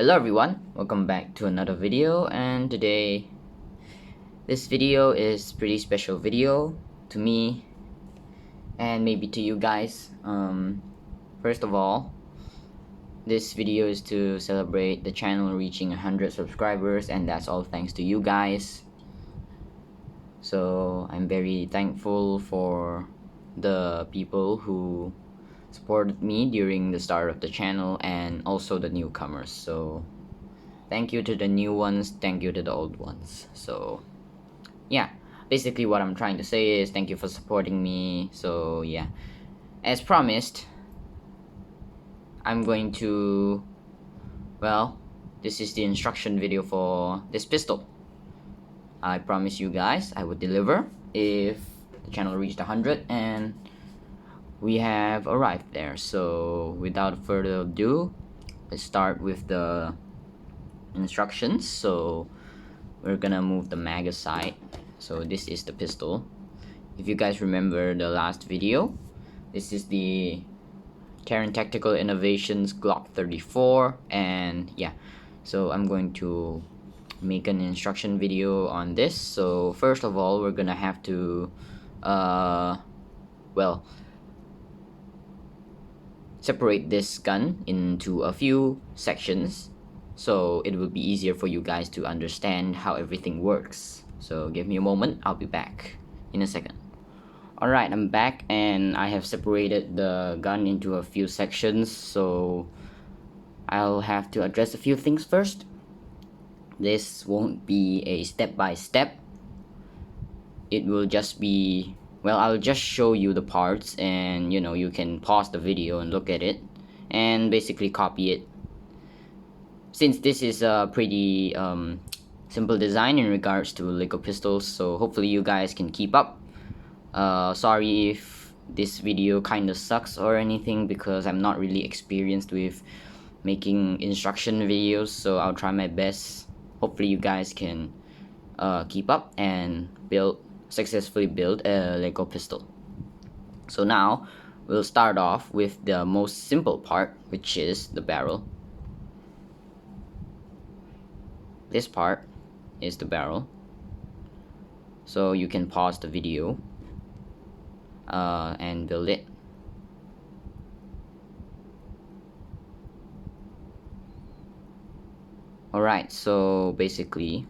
Hello everyone, welcome back to another video, and today this video is pretty special video to me and maybe to you guys. First of all, this video is to celebrate the channel reaching 100 subscribers, and that's all thanks to you guys. So I'm very thankful for the people who supported me during the start of the channel and also the newcomers. So thank you to the new ones, thank you to the old ones. So yeah, basically what I'm trying to say is thank you for supporting me. So yeah, as promised, I'm going to, well, this is the instruction video for this pistol. I promise you guys I would deliver if the channel reached 100, and we have arrived there. So without further ado, let's start with the instructions. So we're gonna move the mag aside. So this is the pistol. If you guys remember the last video, this is the Terran Tactical Innovations Glock 34, and yeah, so I'm going to make an instruction video on this. So first of all, we're gonna have to well, separate this gun into a few sections so it will be easier for you guys to understand how everything works. So give me a moment, I'll be back in a second. Alright, I'm back and I have separated the gun into a few sections, so I'll have to address a few things first. This won't be a step-by-step. It will just be, well, I'll just show you the parts, and you can pause the video and look at it and basically copy it. Since this is a pretty simple design in regards to Lego pistols, so hopefully you guys can keep up. Sorry if this video kinda sucks or anything, because I'm not really experienced with making instruction videos, so I'll try my best. Hopefully you guys can keep up and successfully build a Lego pistol. So now we'll start off with the most simple part, which is the barrel. This part is the barrel, so you can pause the video and build it. Alright, so basically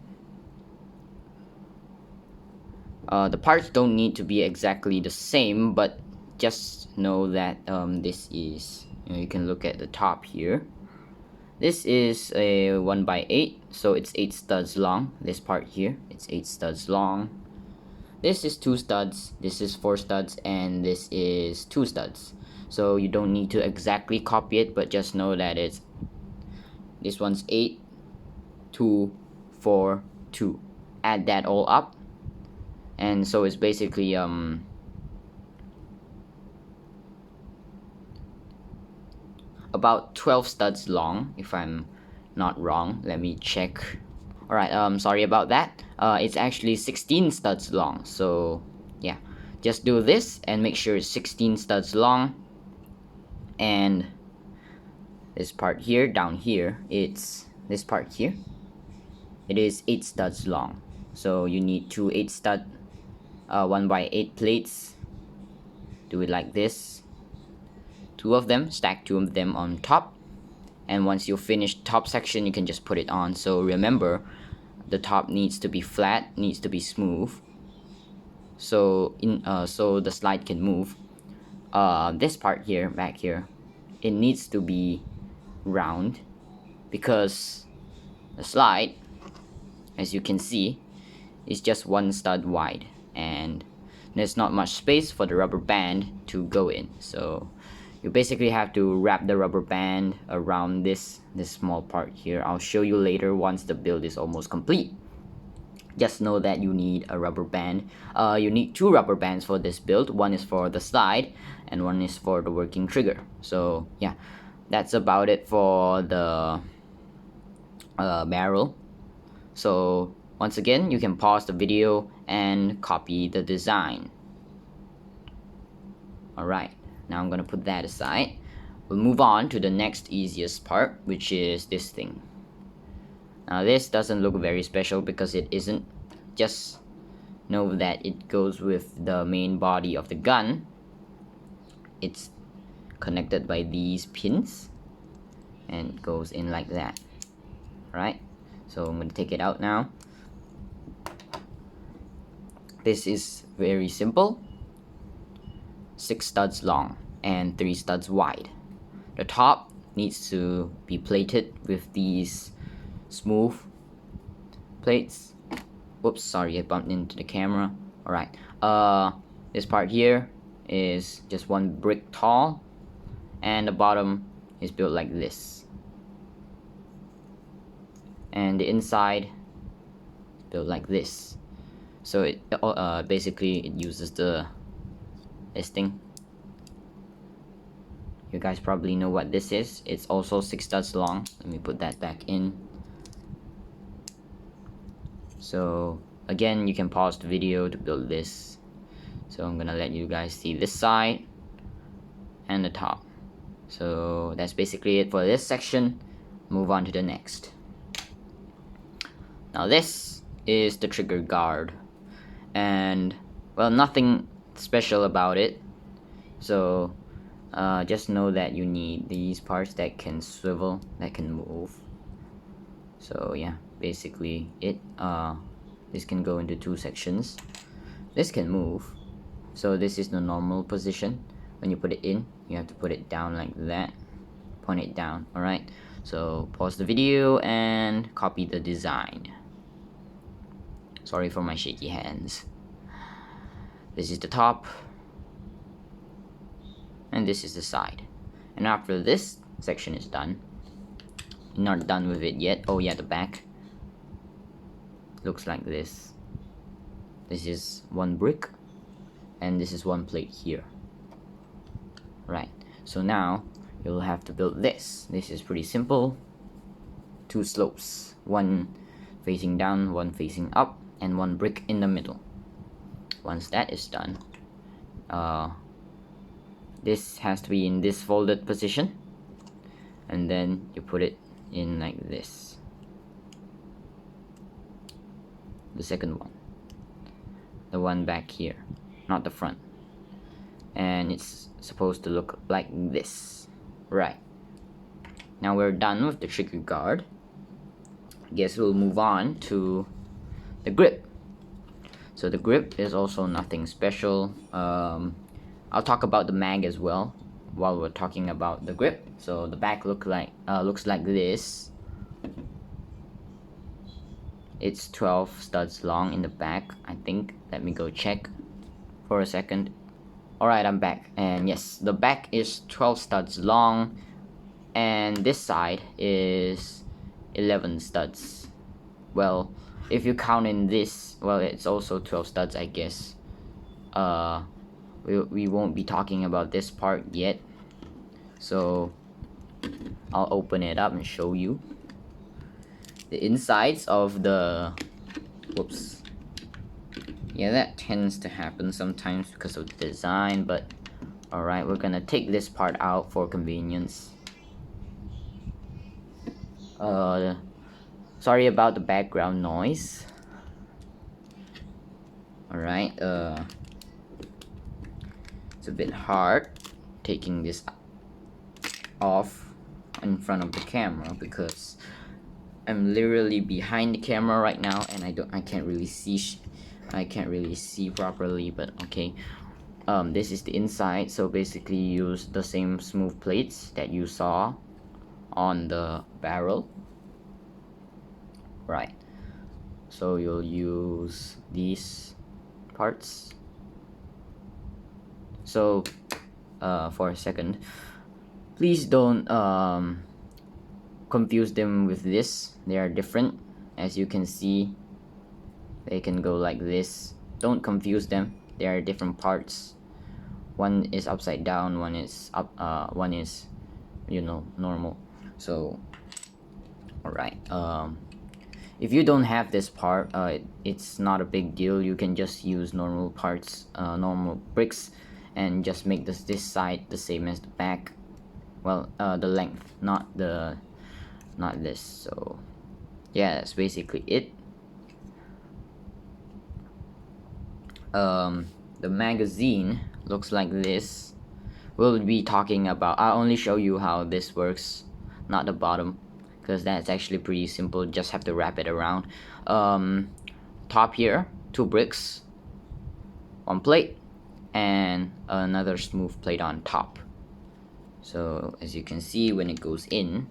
the parts don't need to be exactly the same, but just know that this is, you can look at the top here. This is a 1x8, so it's 8 studs long. This part here, it's 8 studs long. This is 2 studs, this is 4 studs, and this is 2 studs. So you don't need to exactly copy it, but just know that this one's 8, 2, 4, 2. Add that all up, and so it's basically about 12 studs long, if I'm not wrong. Let me check. Alright, sorry about that. It's actually 16 studs long, so yeah, just do this and make sure it's 16 studs long. And this part here, down here, it's this part here, it is 8 studs long. So you need two 8 stud 1x8 plates. Do it like this, 2 of them, stack 2 of them on top, and once you finish top section, you can just put it on. So remember, the top needs to be flat, needs to be smooth, so so the slide can move. This part here, back here, it needs to be round, because the slide, as you can see, is just 1 stud wide, and there's not much space for the rubber band to go in. So you basically have to wrap the rubber band around this small part here. I'll show you later once the build is almost complete. Just know that you need a rubber band. You need 2 rubber bands for this build. One is for the slide and one is for the working trigger. So yeah, that's about it for the barrel. So once again, you can pause the video and copy the design. Alright, now I'm gonna put that aside. We'll move on to the next easiest part, which is this thing. Now this doesn't look very special because it isn't. Just know that it goes with the main body of the gun. It's connected by these pins and it goes in like that. Right, so I'm gonna take it out now. This is very simple. 6 studs long and 3 studs wide. The top needs to be plated with these smooth plates. Whoops, sorry, I bumped into the camera. Alright, this part here is just 1 brick tall, and the bottom is built like this. And the inside is built like this. So it basically it uses this thing. You guys probably know what this is. It's also 6 studs long. Let me put that back in. So again, you can pause the video to build this. So I'm gonna let you guys see this side and the top. So that's basically it for this section. Move on to the next. Now this is the trigger guard, and well, nothing special about it. So just know that you need these parts that can swivel, that can move. So yeah, basically it. This can go into 2 sections. This can move. So this is the normal position. When you put it in, you have to put it down like that. Point it down. Alright, so pause the video and copy the design. Sorry for my shaky hands. This is the top, and this is the side. And after this section is done, you're not done with it yet. Oh yeah, the back looks like this. This is 1 brick, and this is 1 plate here. Right, so now you'll have to build this. This is pretty simple. 2 slopes, 1 facing down, 1 facing up, and 1 brick in the middle. Once that is done, this has to be in this folded position, and then you put it in like this. The second one, the one back here, not the front, and it's supposed to look like this. Right, now we're done with the trigger guard. I guess we'll move on to the grip. So the grip is also nothing special. I'll talk about the mag as well while we're talking about the grip. So the back looks like this. It's 12 studs long in the back, I think. Let me go check for a second. Alright, I'm back, and yes, the back is 12 studs long, and this side is 11 studs. Well, if you count in this, well, it's also 12 studs, I guess. We won't be talking about this part yet, so I'll open it up and show you the insides of the. Whoops. Yeah, that tends to happen sometimes because of the design, but alright, we're gonna take this part out for convenience. Sorry about the background noise. Alright, it's a bit hard taking this off in front of the camera because I'm literally behind the camera right now, and I can't really see properly, but okay. This is the inside, so basically use the same smooth plates that you saw on the barrel. Right, so you'll use these parts. So for a second, please don't confuse them with this. They are different. As you can see, they can go like this. Don't confuse them. They are different parts. One is upside down, one is up, one is, you know, normal. So alright, if you don't have this part, it's not a big deal. You can just use normal parts, normal bricks, and just make this side the same as the back. Well, the length, not this. So yeah, that's basically it. The magazine looks like this. We'll be talking about, I'll only show you how this works, not the bottom, because that's actually pretty simple. Just have to wrap it around. Top here, 2 bricks, 1 plate, and another smooth plate on top. So as you can see, when it goes in,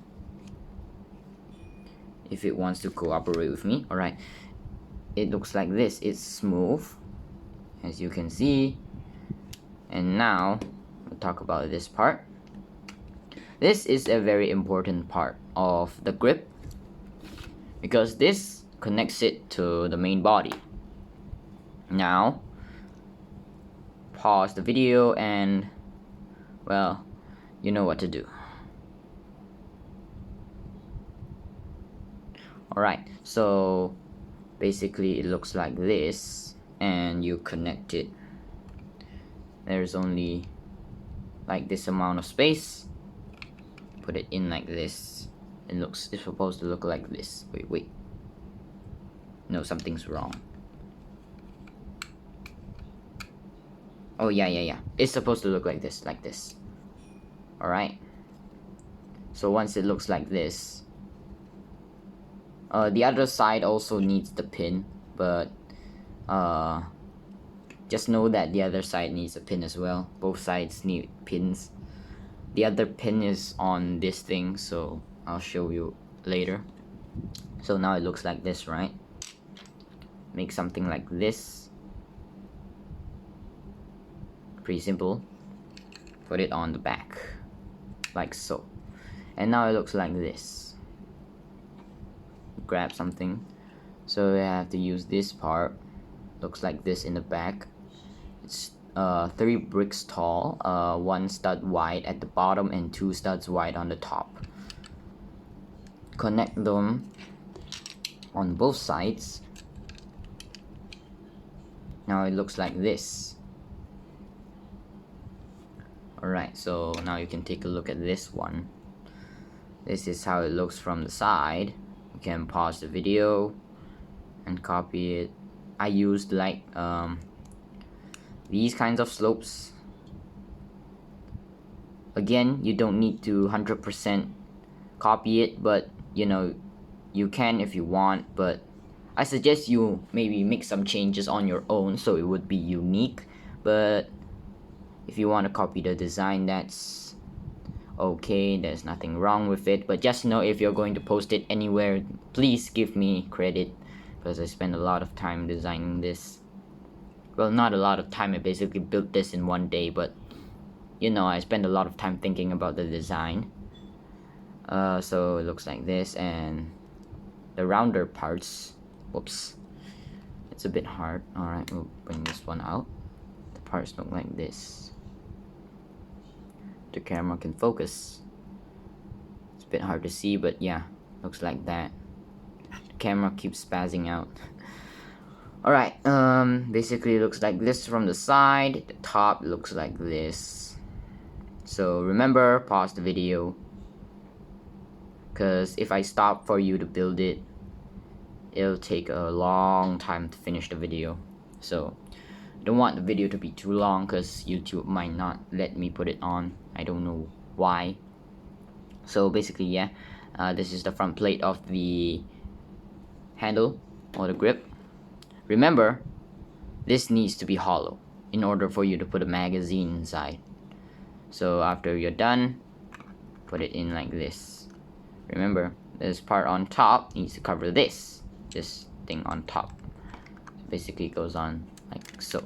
if it wants to cooperate with me, alright, it looks like this. It's smooth, as you can see. And now we'll talk about this part. This is a very important part of the grip, because this connects it to the main body. Now pause the video and, well, you know what to do. Alright, so basically it looks like this, and you connect it. There's only like this amount of space. Put it in like this. It's supposed to look like this. Wait. No, something's wrong. Oh yeah. It's supposed to look like this, Alright. So once it looks like this, the other side also needs the pin, but just know that the other side needs a pin as well. Both sides need pins. The other pin is on this thing, so I'll show you later. So now it looks like this, right? Make something like this. Pretty simple. Put it on the back, like so. And now it looks like this. Grab something. So I have to use this part. Looks like this in the back. It's 3 bricks tall, 1 stud wide at the bottom and 2 studs wide on the top. Connect them on both sides. Now it looks like this. Alright, so now you can take a look at this one. This is how it looks from the side. You can pause the video and copy it. I used like these kinds of slopes. Again, you don't need to 100% copy it, but you know, you can if you want, but I suggest you maybe make some changes on your own so it would be unique. But if you want to copy the design, that's okay, there's nothing wrong with it. But just know, if you're going to post it anywhere, please give me credit, because I spent a lot of time designing this. Well, not a lot of time, I basically built this in 1 day, but you know, I spent a lot of time thinking about the design. So it looks like this, and the rounder parts, whoops, it's a bit hard. Alright, we'll bring this one out. The parts look like this. The camera can focus. It's a bit hard to see, but yeah, looks like that. The camera keeps spazzing out. Alright, basically it looks like this from the side. The top looks like this. So remember, pause the video, because if I stop for you to build it, it'll take a long time to finish the video. So I don't want the video to be too long, because YouTube might not let me put it on. I don't know why. So basically, yeah, this is the front plate of the handle or the grip. Remember, this needs to be hollow in order for you to put a magazine inside. So after you're done, put it in like this. Remember, this part on top needs to cover this thing on top. So basically it goes on like so.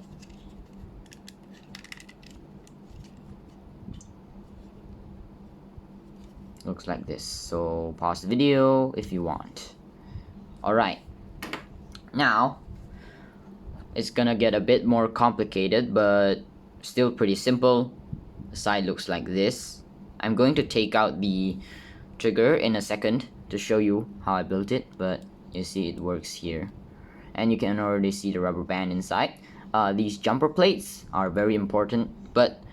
Looks like this. So pause the video if you want. Alright, now it's gonna get a bit more complicated, but still pretty simple. The side looks like this. I'm going to take out the trigger in a second to show you how I built it, but you see it works here, and you can already see the rubber band inside. These jumper plates are very important, but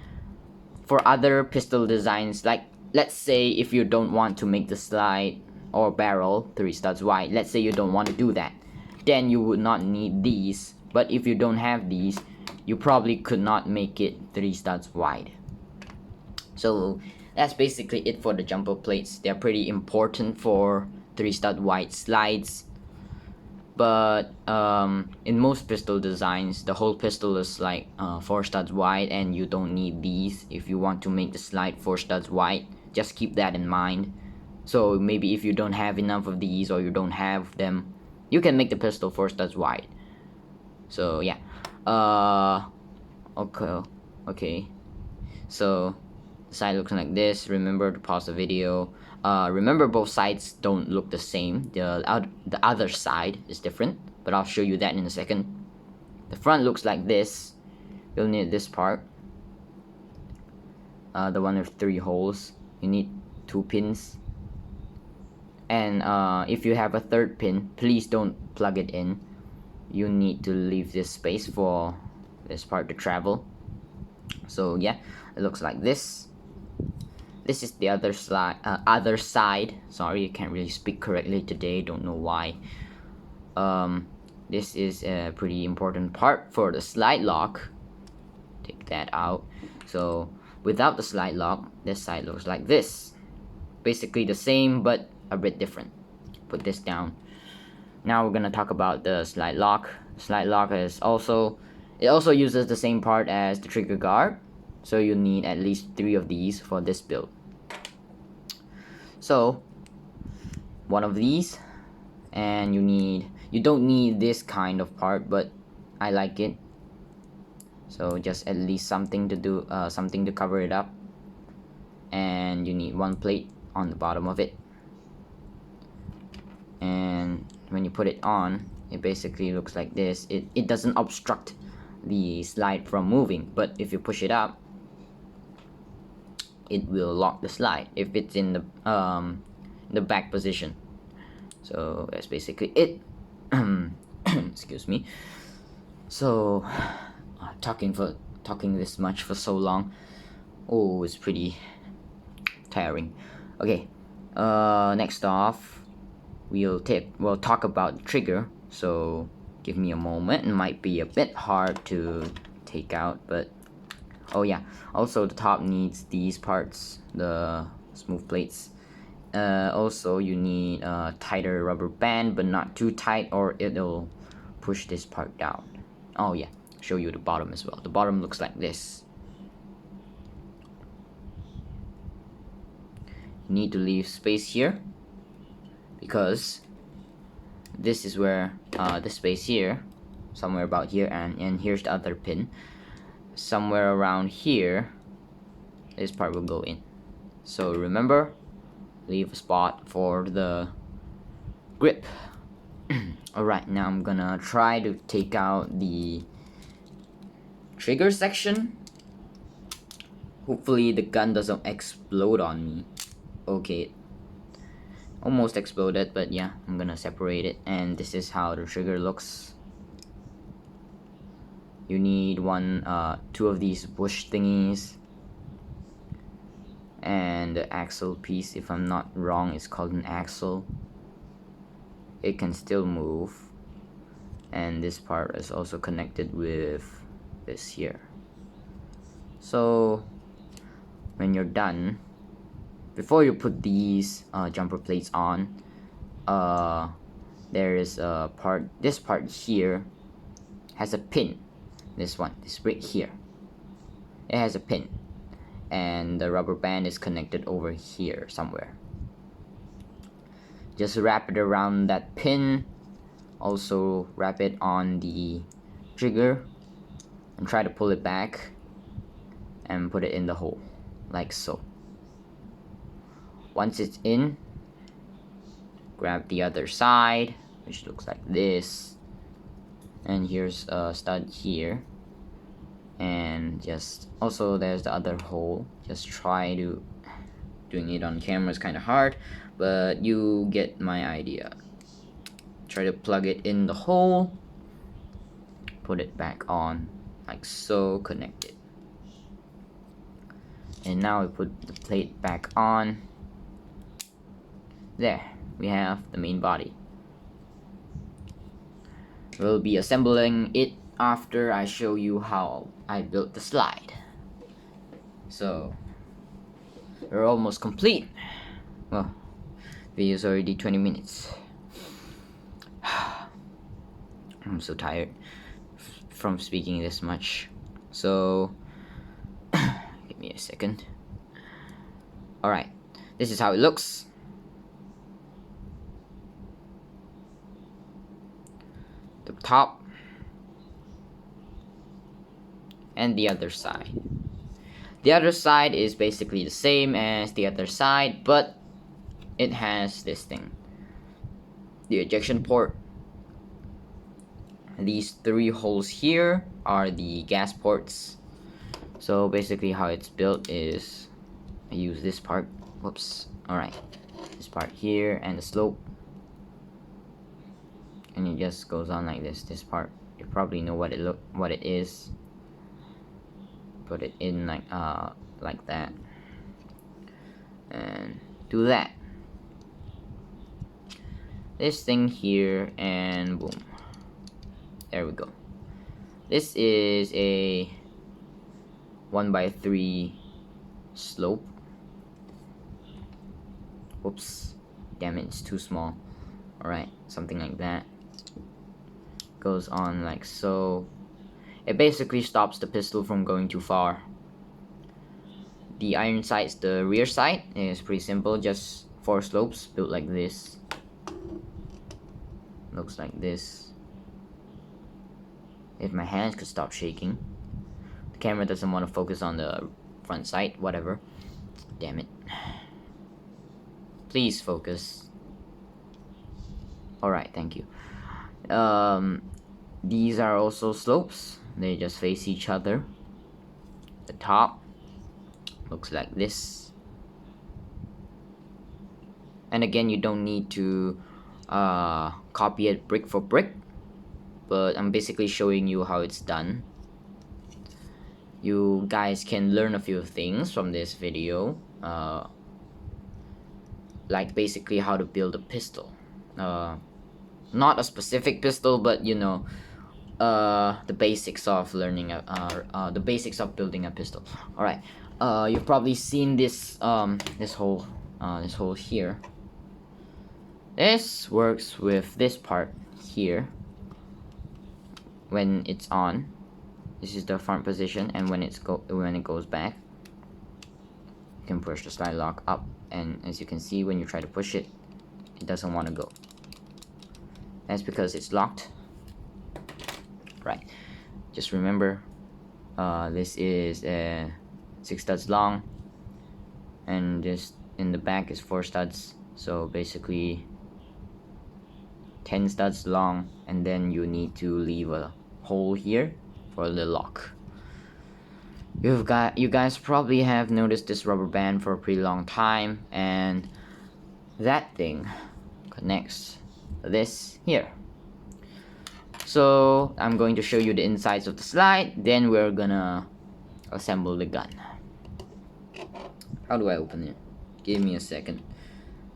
for other pistol designs, like let's say if you don't want to make the slide or barrel 3 studs wide. Let's say you don't want to do that, then you would not need these. But if you don't have these, you probably could not make it 3 studs wide. So that's basically it for the jumper plates. They're pretty important for 3 stud wide slides. But in most pistol designs, the whole pistol is like 4 studs wide, and you don't need these if you want to make the slide 4 studs wide. Just keep that in mind. So maybe if you don't have enough of these, or you don't have them, you can make the pistol 4 studs wide. So yeah, okay. So the side looks like this. Remember to pause the video. Remember, both sides don't look the same. The other side is different, but I'll show you that in a second. The front looks like this. You'll need this part, the one with 3 holes. You need 2 pins, and if you have a 3rd pin, please don't plug it in. You need to leave this space for this part to travel. So yeah, it looks like this. This is the other side. Sorry, I can't really speak correctly today, don't know why. This is a pretty important part for the slide lock. Take that out. So without the slide lock, this side looks like this. Basically the same, but a bit different. Put this down. Now we're gonna talk about the slide lock. Slide lock is also uses the same part as the trigger guard. So you need at least 3 of these for this build. So 1 of these, and you don't need this kind of part, but I like it. So just at least something to do, something to cover it up. And you need 1 plate on the bottom of it. And when you put it on, it basically looks like this. It doesn't obstruct the slide from moving, but if you push it up, it will lock the slide if it's in the back position. So that's basically it. Excuse me. So talking this much for so long, oh, it's pretty tiring. Okay, next off, we'll talk about the trigger. So give me a moment. It might be a bit hard to take out, but oh yeah, also the top needs these parts, the smooth plates. Also you need a tighter rubber band, but not too tight or it'll push this part down. Oh yeah, show you the bottom as well. The bottom looks like this. You need to leave space here, because this is where the space here, somewhere about here, and here's the other pin. Somewhere around here, this part will go in. So remember, leave a spot for the grip. Alright, now I'm gonna try to take out the trigger section. Hopefully the gun doesn't explode on me. Okay, almost exploded, but yeah, I'm gonna separate it. And this is how the trigger looks. You need 2 of these bush thingies, and the axle piece, if I'm not wrong, is called an axle. It can still move, and this part is also connected with this here. So when you're done, before you put these jumper plates on, there is a part, this part here has a pin. This right here, it has a pin, and the rubber band is connected over here somewhere. Just wrap it around that pin. Also wrap it on the trigger and try to pull it back and put it in the hole like so. Once it's in, grab the other side, which looks like this, and here's a stud here, and just also there's the other hole. Just try to doing it on camera is kind of hard, but you get my idea. Try to plug it in the hole, put it back on like so, connect it, and now we put the plate back on there. we have the main body. We'll be assembling it after I show you how I built the slide. So we're almost complete. Well, video is already 20 minutes. I'm so tired from speaking this much. So give me a second. Alright, this is how it looks. The top and the other side. The other side is basically the same as the other side, but it has this thing, the ejection port. These 3 holes here are the gas ports. So basically how it's built is I use this part. Whoops. Alright, this part here and the slope, and it just goes on like this. This part, you probably know what it is. Put it in like that, and do that. This thing here, and boom. There we go. This is a 1/3 slope. Whoops. Damn it, it's too small. Alright, something like that. Goes on like so. It basically stops the pistol from going too far. The iron sights, the rear sight, is pretty simple. Just 4 slopes built like this. Looks like this. If my hands could stop shaking. The camera doesn't want to focus on the front sight. Whatever. Damn it. Please focus. Alright, thank you. These are also slopes. They just face each other. The top looks like this. And again, you don't need to copy it brick for brick, but I'm basically showing you how it's done. You guys can learn a few things from this video, like basically how to build a pistol. Not a specific pistol, but you know, the basics of learning the basics of building a pistol. All right, you've probably seen this this hole here. This works with this part here. When it's on, this is the front position, and when it goes back, you can push the slide lock up, and as you can see, when you try to push it, it doesn't want to go. That's because it's locked. Right. Just remember, this is 6 studs long, and just in the back is 4 studs. So basically 10 studs long, and then you need to leave a hole here for the lock. You guys probably have noticed this rubber band for a pretty long time, and that thing connects this here. So I'm going to show you the insides of the slide, then we're gonna assemble the gun. How do I open it? Give me a second.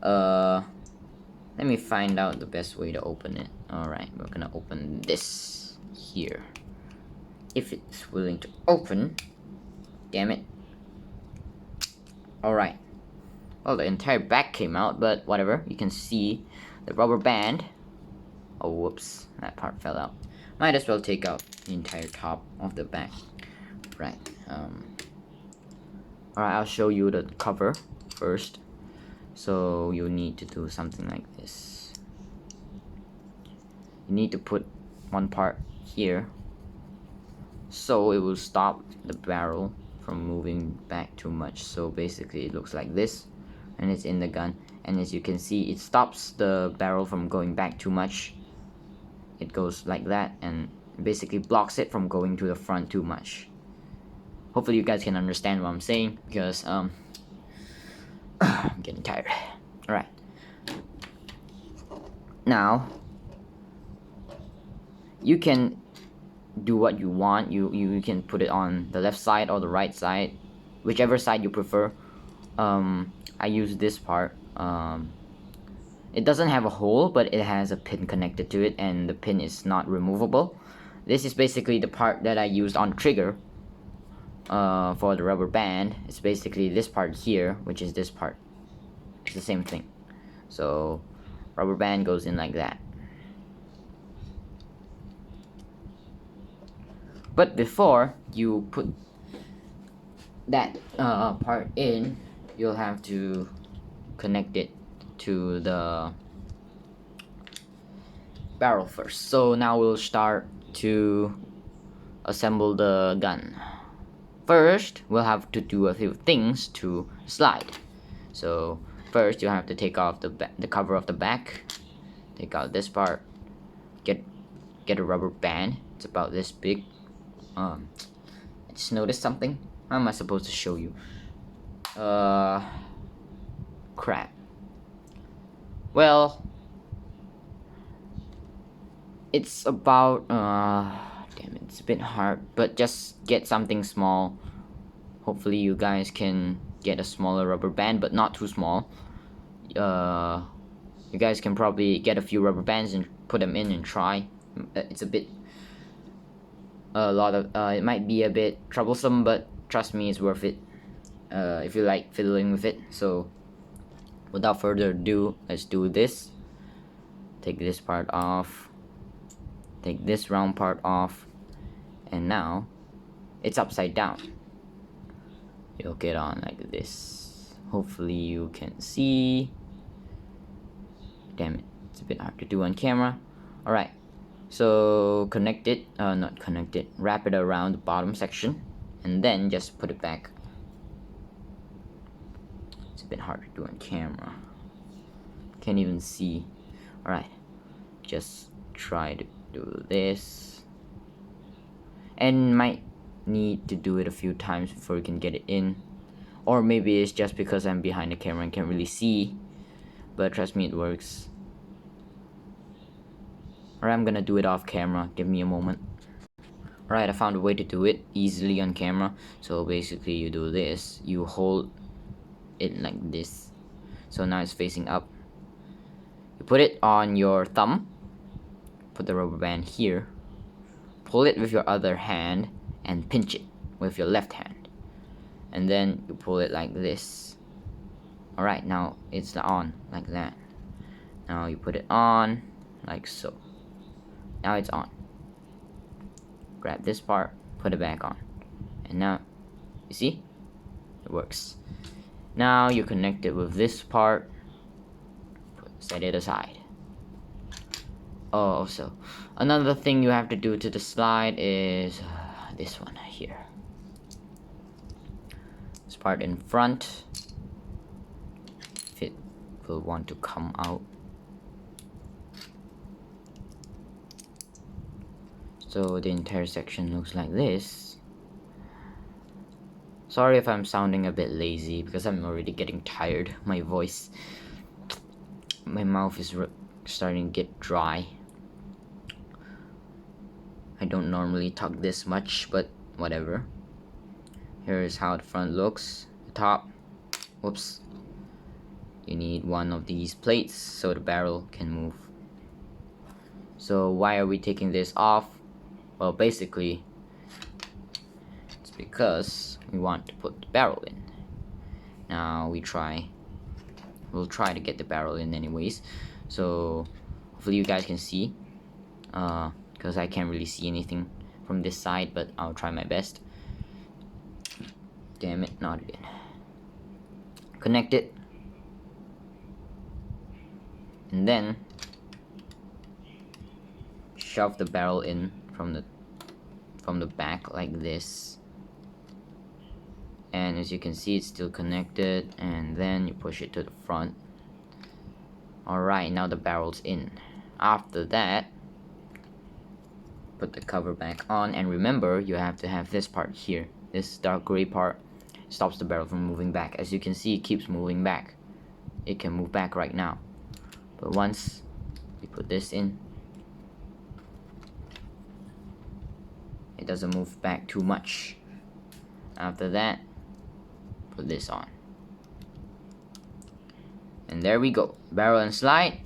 Let me find out the best way to open it. Alright, we're gonna open this here. If it's willing to open. Damn it. Alright. Well, the entire back came out, but whatever. You can see the rubber band. Oh, whoops. That part fell out. Might as well take out the entire top of the back. Right. Alright, I'll show you the cover first. So you need to do something like this. You need to put one part here, so it will stop the barrel from moving back too much. So basically it looks like this, and it's in the gun, and as you can see, it stops the barrel from going back too much. It goes like that, and basically blocks it from going to the front too much. Hopefully you guys can understand what I'm saying, because I'm getting tired. Alright, now you can do what you want. You can put it on the left side or the right side, whichever side you prefer. I use this part. It doesn't have a hole, but it has a pin connected to it, and the pin is not removable. This is basically the part that I used on the trigger for the rubber band. It's basically this part here, which is this part. It's the same thing. So rubber band goes in like that. But before you put that part in, you'll have to connect it to the barrel first. So now we'll start to assemble the gun. First, we'll have to do a few things to slide. So first, you have to take off the cover of the back. Take out this part. Get a rubber band. It's about this big. I just noticed something. How am I supposed to show you? Crap. Well, it's about damn it, it's a bit hard, but just get something small. Hopefully you guys can get a smaller rubber band, but not too small. You guys can probably get a few rubber bands and put them in and try. It's a bit it might be a bit troublesome, but trust me, it's worth it if you like fiddling with it. So without further ado, let's do this. Take this part off, take this round part off, and now it's upside down. You'll get on like this. Hopefully you can see. Damn it, it's a bit hard to do on camera. Alright, so connect it, not connect it, wrap it around the bottom section, and then just put it back. It's a bit hard to do on camera. Can't even see. Alright, just try to do this. And might need to do it a few times before you can get it in. Or maybe it's just because I'm behind the camera and can't really see. But trust me, it works. Alright, I'm gonna do it off camera. Give me a moment. Alright, I found a way to do it easily on camera. So basically you do this. You hold it like this. So now it's facing up. You put it on your thumb. Put the rubber band here. Pull it with your other hand and pinch it with your left hand. And then you pull it like this. Alright, now it's on like that. Now you put it on like so. Now it's on. Grab this part, put it back on. And now, you see? It works. Now you connect it with this part. Set it aside. Oh, also, another thing you have to do to the slide is this one here. This part in front. If it will want to come out. So the entire section looks like this. Sorry if I'm sounding a bit lazy because I'm already getting tired. My voice, my mouth is starting to get dry. I don't normally talk this much, but whatever. Here is how the front looks. The top, whoops. You need one of these plates so the barrel can move. So why are we taking this off? Well, basically, it's because we want to put the barrel in. Now we'll try to get the barrel in anyways. So hopefully you guys can see, because I can't really see anything from this side, but I'll try my best. Damn it, not again. Connect it, and then shove the barrel in from the back like this. And as you can see, it's still connected, and then you push it to the front. Alright, now the barrel's in. After that, put the cover back on, and remember, you have to have this part here. This dark gray part stops the barrel from moving back. As you can see, it keeps moving back. It can move back right now. But once we put this in, it doesn't move back too much. After that, put this on. And there we go. Barrel and slide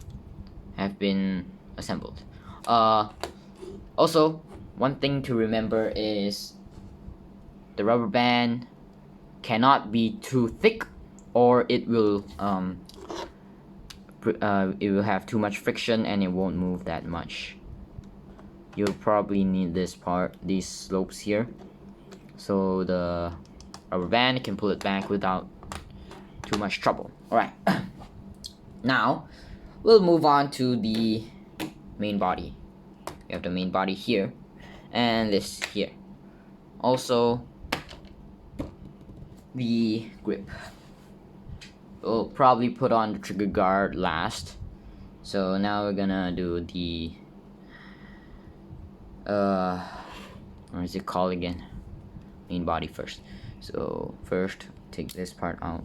have been assembled. Also, one thing to remember is the rubber band cannot be too thick, or it will have too much friction and it won't move that much. You'll probably need this part, these slopes here, so the rubber band can pull it back without too much trouble. Alright, now we'll move on to the main body. We have the main body here and this here. Also, the grip. We'll probably put on the trigger guard last. So now we're gonna do the what is it called again? Main body first. So first, take this part out.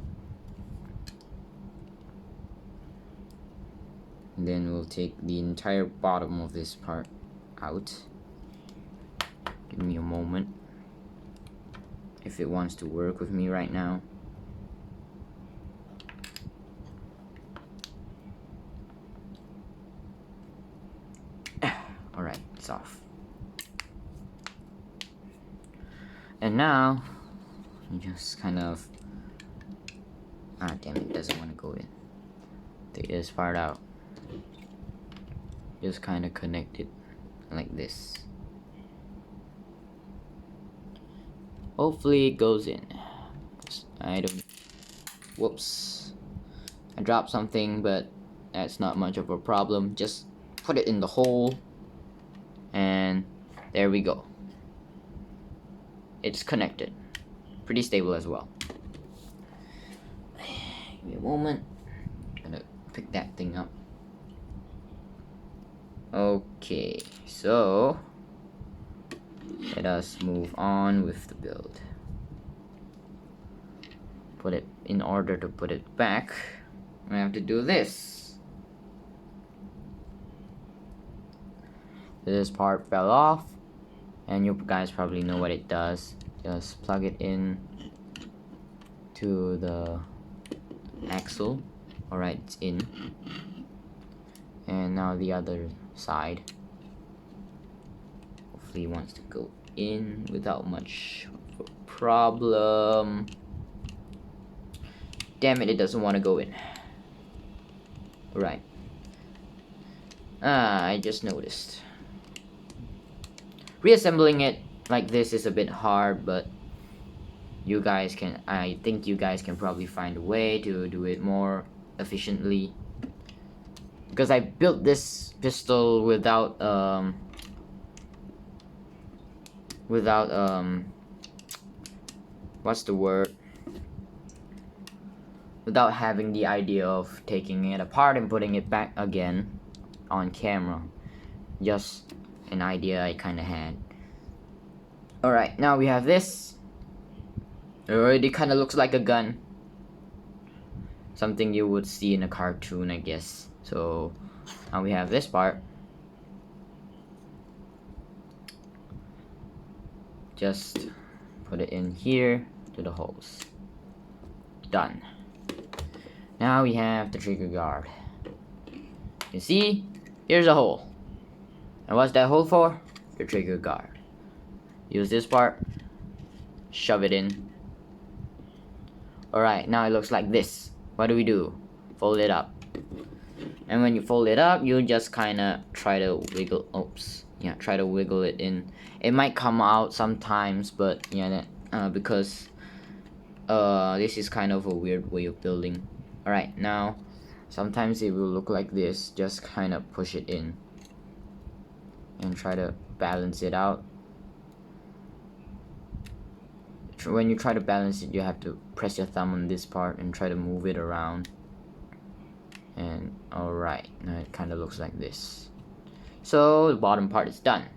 And then we'll take the entire bottom of this part out. Give me a moment if it wants to work with me right now. Alright, it's off. And now you just kind of damn it, doesn't want to go in. Take this part out. Just kind of connect it like this. Hopefully it goes in. I don't. Whoops. I dropped something, but that's not much of a problem. Just put it in the hole, and there we go. It's connected. Pretty stable as well. Give me a moment. I'm gonna pick that thing up. Okay, so let us move on with the build. Put it in order to put it back. I have to do this. This part fell off, and you guys probably know what it does. Just plug it in to the axle. Alright, it's in. And now the other side. Hopefully it wants to go in without much of a problem. Damn it, it doesn't want to go in. Right. I just noticed. Reassembling it like this is a bit hard, but I think you guys can probably find a way to do it more efficiently. Because I built this pistol without what's the word? Without having the idea of taking it apart and putting it back again on camera. Just an idea I kinda had. Alright, now we have this. It already kinda looks like a gun. Something you would see in a cartoon, I guess. So now we have this part. Just put it in here to the holes. Done. Now we have the trigger guard. You see, here's a hole. And what's that hole for? The trigger guard. Use this part, shove it in. Alright, now it looks like this. What do? Fold it up. And when you fold it up, you just kinda try to wiggle, try to wiggle it in. It might come out sometimes, but yeah, because this is kind of a weird way of building. Alright, now sometimes it will look like this. Just kind of push it in and try to balance it out. When you try to balance it, you have to press your thumb on this part and try to move it around. And alright, now it kind of looks like this. So the bottom part is done.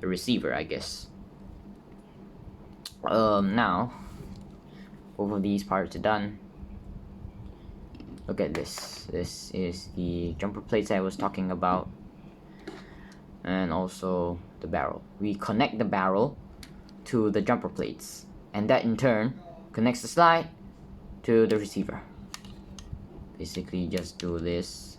The receiver, I guess. Now both of these parts are done. Look at this. This is the jumper plates I was talking about, and also the barrel. We connect the barrel to the jumper plates, and that in turn connects the slide to the receiver. Basically just do this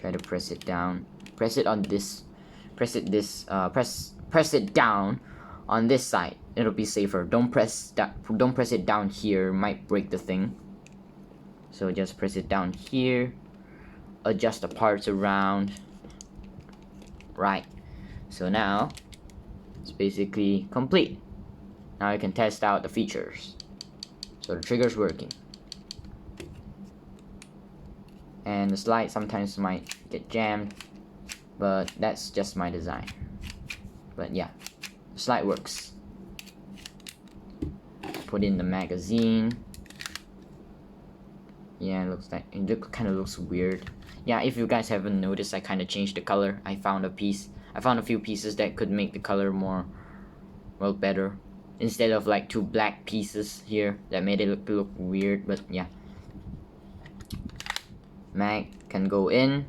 Try to press it down. Press it on this. Press it down on this side. It'll be safer. Don't press it down here. Might break the thing. So just press it down here. Adjust the parts around. Right. So now it's basically complete. Now you can test out the features. So the trigger's working. And the slide sometimes might get jammed, but that's just my design. But yeah, the slide works. Put in the magazine. Yeah, it kind of looks weird. Yeah, if you guys haven't noticed, I kind of changed the color. I found a few pieces that could make the color more, well, better. Instead of like two black pieces here that made it look weird. But yeah, mag can go in,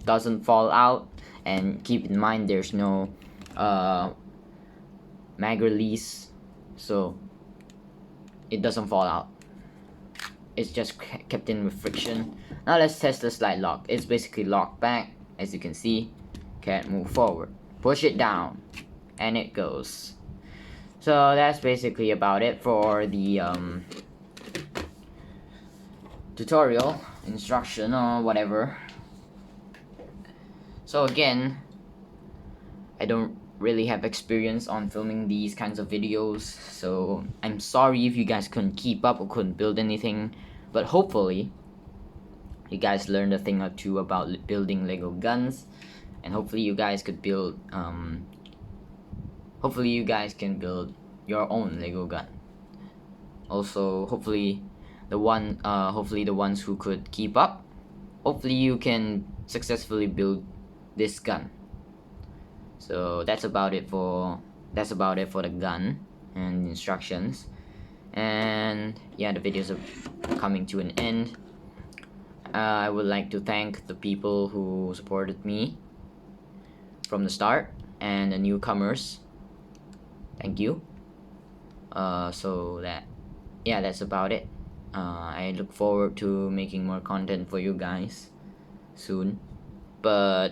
doesn't fall out, and keep in mind there's no mag release, so it doesn't fall out. It's just kept in with friction. Now let's test the slide lock. It's basically locked back, as you can see. Can't move forward. Push it down, and it goes. So that's basically about it for the tutorial, instruction, or whatever. So again, I don't really have experience on filming these kinds of videos, so I'm sorry if you guys couldn't keep up or couldn't build anything, but hopefully you guys learned a thing or two about building Lego guns, and hopefully you guys could build hopefully you guys can build your own Lego gun. Also, hopefully the ones who could keep up, hopefully you can successfully build this gun. So that's about it for the gun and the instructions. And yeah, the videos are coming to an end. I would like to thank the people who supported me from the start and the newcomers. Thank you. So that's about it. I look forward to making more content for you guys soon. But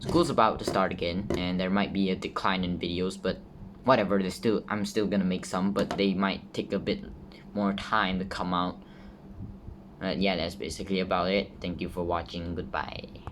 school's about to start again, and there might be a decline in videos, but whatever, I'm still gonna make some, but they might take a bit more time to come out. Yeah, that's basically about it. Thank you for watching. Goodbye.